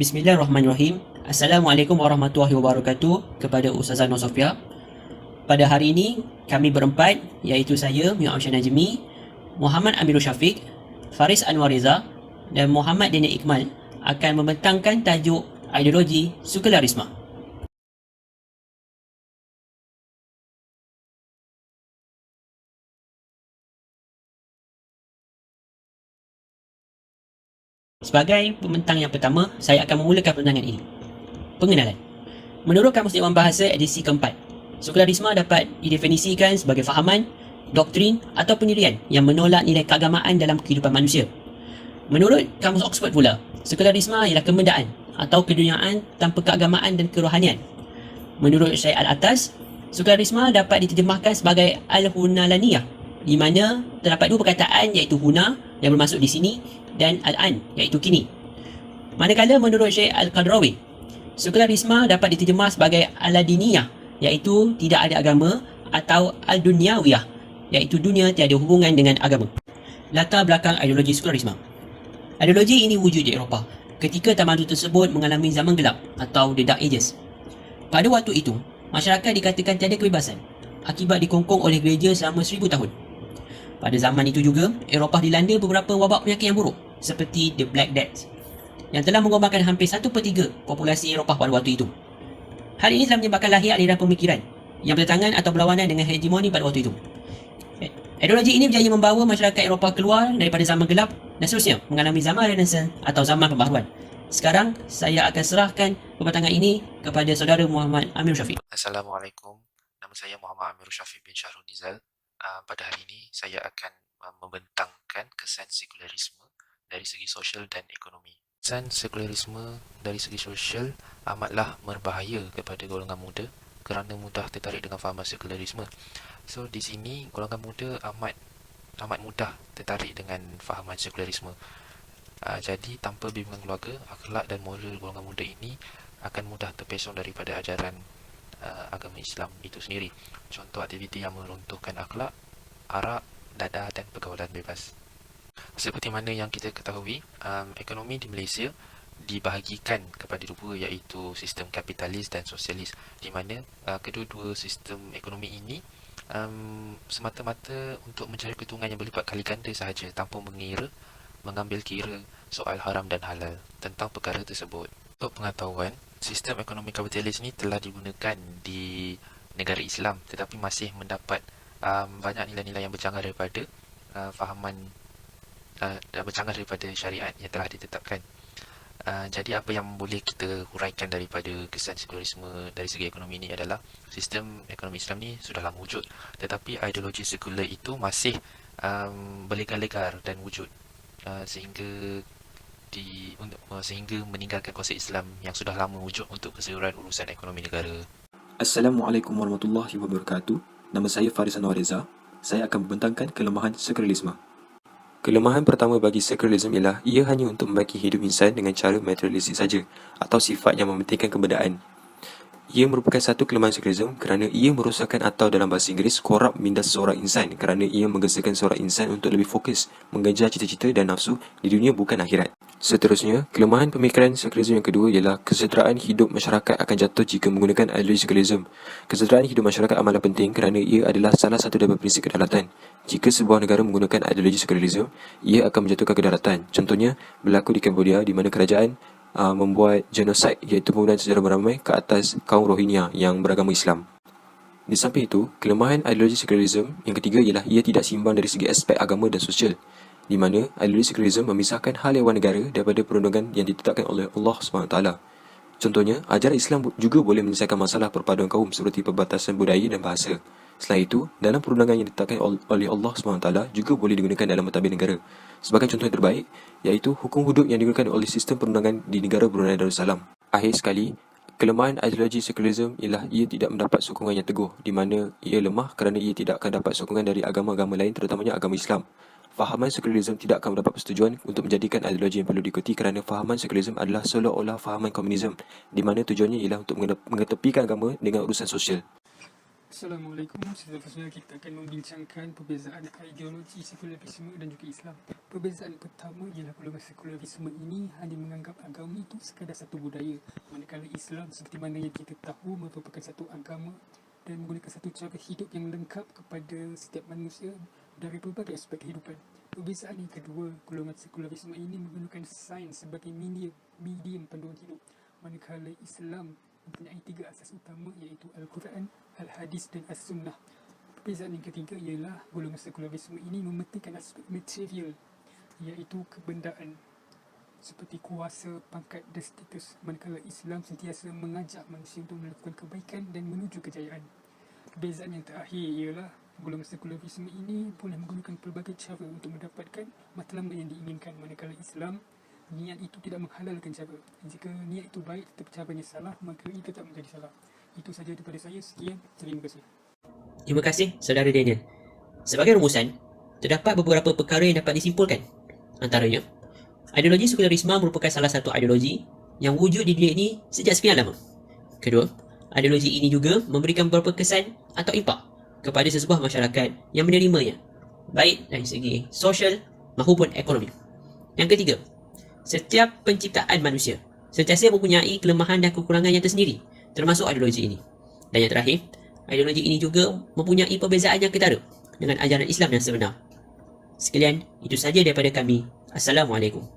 Bismillahirrahmanirrahim. Assalamualaikum warahmatullahi wabarakatuh kepada Ustazah Nur Sofia. Pada hari ini, kami berempat, iaitu saya, Mia Amsyah Najmi, Muhammad Amirul Syafiq, Faris Anwar Reza dan Muhammad Daniel Ikmal akan membentangkan tajuk ideologi sekularisme. Sebagai pembentang yang pertama, saya akan memulakan perbincangan ini. Pengenalan. Menurut Kamus Dewan Bahasa edisi keempat, sekularisme dapat didefinisikan sebagai fahaman, doktrin atau pendirian yang menolak nilai keagamaan dalam kehidupan manusia. Menurut Kamus Oxford pula, sekularisme ialah kemedaan atau keduniaan tanpa keagamaan dan kerohanian. Menurut Syekh Al-Atas, sekularisme dapat diterjemahkan sebagai Al-Hunalaniyah, di mana terdapat dua perkataan iaitu huna yang bermaksud di sini dan al-an iaitu kini. Manakala menurut Syekh Al-Qadrawi, sekularisme dapat diterjemah sebagai Al-Adiniyah iaitu tidak ada agama atau Al-Dunyawiyah iaitu dunia tiada hubungan dengan agama. Latar belakang ideologi sekularisme. Ideologi ini wujud di Eropah ketika tamadun tersebut mengalami zaman gelap atau the Dark Ages. Pada waktu itu, masyarakat dikatakan tiada kebebasan akibat dikongkong oleh gereja selama 1000 tahun. Pada zaman itu juga, Eropah dilanda beberapa wabak penyakit yang buruk seperti the Black Death yang telah mengorbankan hampir 1/3 populasi Eropah pada waktu itu. Hal ini telah menyebabkan lahir aliran pemikiran yang bertentangan atau berlawanan dengan hegemoni pada waktu itu. Ideologi ini berjaya membawa masyarakat Eropah keluar daripada zaman gelap dan seterusnya mengalami zaman Renaissance atau zaman pembaharuan. Sekarang, saya akan serahkan pembentangan ini kepada saudara Muhammad Amirul Syafiq. Assalamualaikum, nama saya Muhammad Amirul Syafiq bin Syahrul Nizal. Pada hari ini, saya akan membentangkan kesan sekularisme dari segi sosial dan ekonomi. Kesan sekularisme dari segi sosial amatlah berbahaya kepada golongan muda kerana mudah tertarik dengan fahaman sekularisme. So, di sini golongan muda amat mudah tertarik dengan fahaman sekularisme. Jadi, tanpa bimbingan keluarga, akhlak dan moral golongan muda ini akan mudah terpesong daripada ajaran agama Islam itu sendiri. Contoh aktiviti yang meruntuhkan akhlak, arak, dadah dan pergaulan bebas. Seperti mana yang kita ketahui, ekonomi di Malaysia dibahagikan kepada dua iaitu sistem kapitalis dan sosialis, di mana kedua-dua sistem ekonomi ini semata-mata untuk mencari keuntungan yang berlipat kali ganda sahaja tanpa mengambil kira soal haram dan halal tentang perkara tersebut. Untuk pengetahuan, sistem ekonomi kapitalis ini telah digunakan di negara Islam tetapi masih mendapat banyak nilai-nilai yang bercanggah daripada bercanggah daripada syariat yang telah ditetapkan. Jadi apa yang boleh kita huraikan daripada kesan sekularisme dari segi ekonomi ini adalah sistem ekonomi Islam ni sudah lama wujud, tetapi ideologi sekular itu masih berlegar-legar dan wujud sehingga meninggalkan konsep Islam yang sudah lama wujud untuk keseluruhan urusan ekonomi negara. Assalamualaikum warahmatullahi wabarakatuh. Nama saya Faris Anwar Reza. Saya akan membentangkan kelemahan sekularisme. Kelemahan pertama bagi sekularisme ialah ia hanya untuk membaiki hidup insan dengan cara materialistik saja atau sifat yang mementingkan keberadaan. Ia merupakan satu kelemahan sekularisme kerana ia merosakkan atau dalam bahasa Inggeris korap minda seseorang insan kerana ia menggeserkan seorang insan untuk lebih fokus mengejar cita-cita dan nafsu di dunia bukan akhirat. Seterusnya, kelemahan pemikiran sekularisme yang kedua ialah kesejahteraan hidup masyarakat akan jatuh jika menggunakan ideologi sekularisme. Kesejahteraan hidup masyarakat amatlah penting kerana ia adalah salah satu daripada prinsip kedaulatan. Jika sebuah negara menggunakan ideologi sekularisme, ia akan menjatuhkan kedaulatan. Contohnya, berlaku di Cambodia di mana kerajaan membuat genosid iaitu pembunuhan secara beramai ke atas kaum Rohingya yang beragama Islam. Di samping itu, kelemahan ideologi sekularisme yang ketiga ialah ia tidak seimbang dari segi aspek agama dan sosial, di mana ideologi sekularisme memisahkan hal ehwal negara daripada perundangan yang ditetapkan oleh Allah SWT. Contohnya, ajaran Islam juga boleh menyelesaikan masalah perpaduan kaum seperti perbatasan budaya dan bahasa. Selain itu, dalam perundangan yang ditetapkan oleh Allah SWT juga boleh digunakan dalam mentadbir negara. Sebagai contoh yang terbaik, iaitu hukum hudud yang digunakan oleh sistem perundangan di negara Brunei Darussalam. Akhir sekali, kelemahan ideologi sekularisme ialah ia tidak mendapat sokongan yang teguh, di mana ia lemah kerana ia tidak akan dapat sokongan dari agama-agama lain terutamanya agama Islam. Fahaman sekularisme tidak akan mendapat persetujuan untuk menjadikan ideologi yang perlu diikuti kerana fahaman sekularisme adalah seolah-olah fahaman komunisme, di mana tujuannya ialah untuk mengetepikan agama dengan urusan sosial. Assalamualaikum. Seterusnya kita akan membincangkan perbezaan ideologi sekularisme dan juga Islam. Perbezaan pertama ialah golongan sekularisme ini hanya menganggap agama itu sekadar satu budaya, manakala Islam seperti mana yang kita tahu merupakan satu agama dan menggunakan satu cara hidup yang lengkap kepada setiap manusia dari berbagai aspek kehidupan. Perbezaan yang kedua, golongan sekularisme ini menggunakan sains sebagai medium panduan hidup, manakala Islam mempunyai tiga asas utama iaitu Al-Quran, Al-Hadis dan As-Sunnah. Perbezaan yang ketiga ialah golongan sekularisme ini mementingkan aspek material iaitu kebendaan seperti kuasa, pangkat dan status, manakala Islam sentiasa mengajak manusia untuk melakukan kebaikan dan menuju kejayaan. Perbezaan yang terakhir ialah golongan sekularisme ini boleh menggunakan pelbagai cara untuk mendapatkan matlamat yang diinginkan, manakala Islam niat itu tidak menghalalkan cara. Jika niat itu baik tetapi caranya salah, maka itu tak menjadi salah. Itu saja daripada saya. Sekian. Terima kasih. Terima kasih, Saudara Daniel. Sebagai rumusan, terdapat beberapa perkara yang dapat disimpulkan. Antaranya, ideologi sekularisme merupakan salah satu ideologi yang wujud di dunia ini sejak sekian lama. Kedua, ideologi ini juga memberikan beberapa kesan atau impak kepada sesebuah masyarakat yang menerimanya, baik dari segi sosial maupun ekonomi. Yang ketiga, setiap penciptaan manusia sentiasa mempunyai kelemahan dan kekurangannya tersendiri, termasuk ideologi ini. Dan yang terakhir, ideologi ini juga mempunyai perbezaan yang ketara dengan ajaran Islam yang sebenar. Sekalian, itu saja daripada kami. Assalamualaikum.